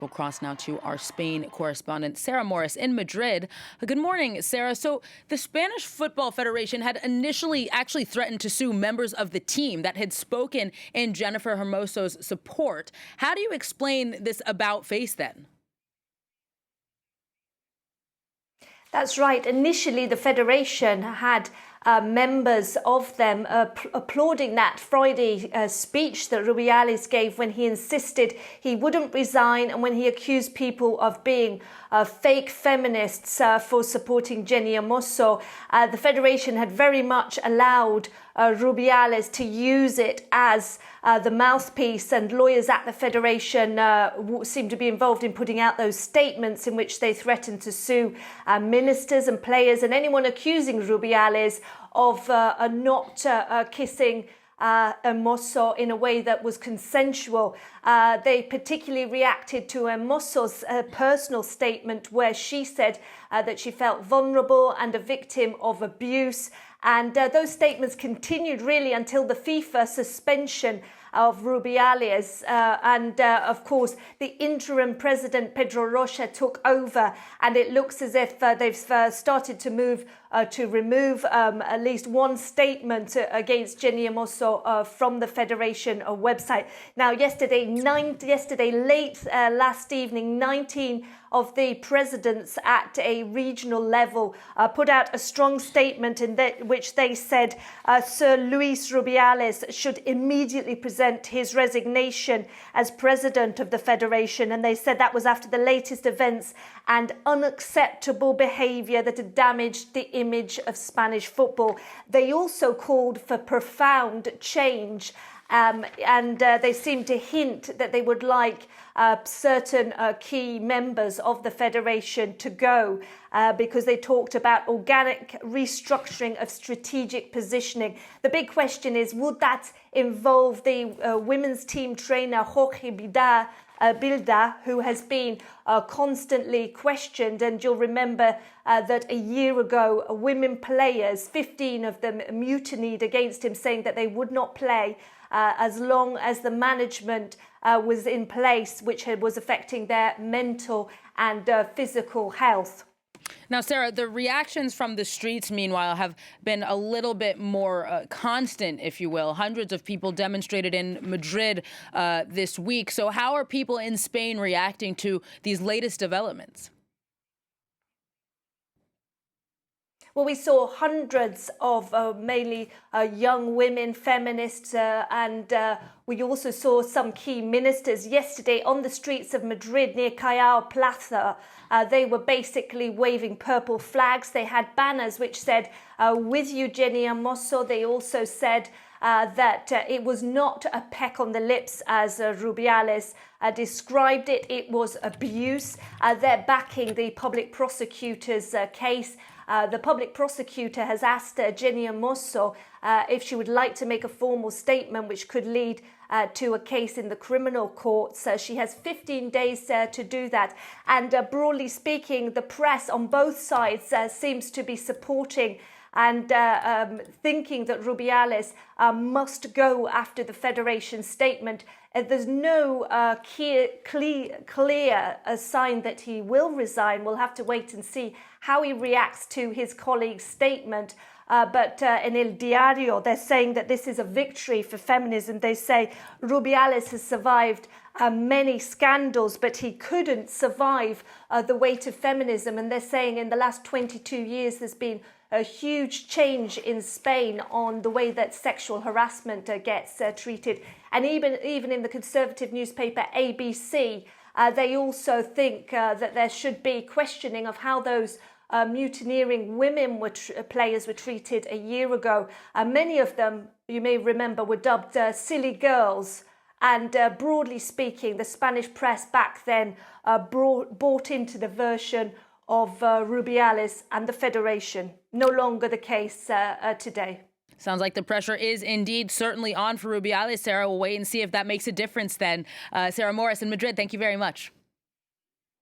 We'll cross now to our Spain correspondent, Sarah Morris in Madrid. Good morning, Sarah. So the Spanish Football Federation had initially actually threatened to sue members of the team that had spoken in Jennifer Hermoso's support. How do you explain this about face then? That's right. Initially, the Federation had members of them applauding that Friday speech that Rubiales gave when he insisted he wouldn't resign and when he accused people of being fake feminists for supporting Jenny Hermoso. The Federation had very much allowed Rubiales to use it as the mouthpiece, and lawyers at the Federation seem to be involved in putting out those statements in which they threatened to sue ministers and players and anyone accusing Rubiales of not kissing Hermoso in a way that was consensual. They particularly reacted to Hermoso's personal statement where she said that she felt vulnerable and a victim of abuse. And those statements continued really until the FIFA suspension of Rubiales. Of course, the interim president, Pedro Rocha, took over. And it looks as if they've started to move to remove at least one statement against Jenny Hermoso from the Federation website. Now, yesterday late last evening, 19 of the presidents at a regional level put out a strong statement in which they said Sir Luis Rubiales should immediately present his resignation as president of the Federation. And they said that was after the latest events and unacceptable behaviour that had damaged the image of Spanish football. They also called for profound change. They seem to hint that they would like certain key members of the Federation to go because they talked about organic restructuring of strategic positioning. The big question is, would that involve the women's team trainer Jorge Bilda, who has been constantly questioned? And you'll remember that a year ago, women players, 15 of them, mutinied against him, saying that they would not play as long as the management was in place, which was affecting their mental and physical health. Now, Sarah, the reactions from the streets, meanwhile, have been a little bit more constant, if you will. Hundreds of people demonstrated in Madrid this week. So how are people in Spain reacting to these latest developments? Well, we saw hundreds of mainly young women, feminists, and we also saw some key ministers yesterday on the streets of Madrid near Callao Plaza. They were basically waving purple flags. They had banners which said, "With you, Jenny Hermoso." They also said that it was not a peck on the lips, as Rubiales described it. It was abuse. They're backing the public prosecutor's case. The public prosecutor has asked Jenny Hermoso if she would like to make a formal statement which could lead to a case in the criminal courts. She has 15 days to do that. And broadly speaking, the press on both sides seems to be supporting and thinking that Rubiales must go after the Federation statement. There's no clear sign that he will resign. We'll have to wait and see how he reacts to his colleague's statement. But in El Diario, they're saying that this is a victory for feminism. They say Rubiales has survived many scandals, but he couldn't survive the weight of feminism. And they're saying in the last 22 years, there's been a huge change in Spain on the way that sexual harassment gets treated. And even in the conservative newspaper ABC, they also think that there should be questioning of how those mutineering women players were treated a year ago. Many of them, you may remember, were dubbed silly girls. And broadly speaking, the Spanish press back then bought into the version of Rubiales and the Federation. No longer the case today. Sounds like the pressure is indeed certainly on for Rubiales. Sarah, we'll wait and see if that makes a difference then. Sarah Morris in Madrid, thank you very much.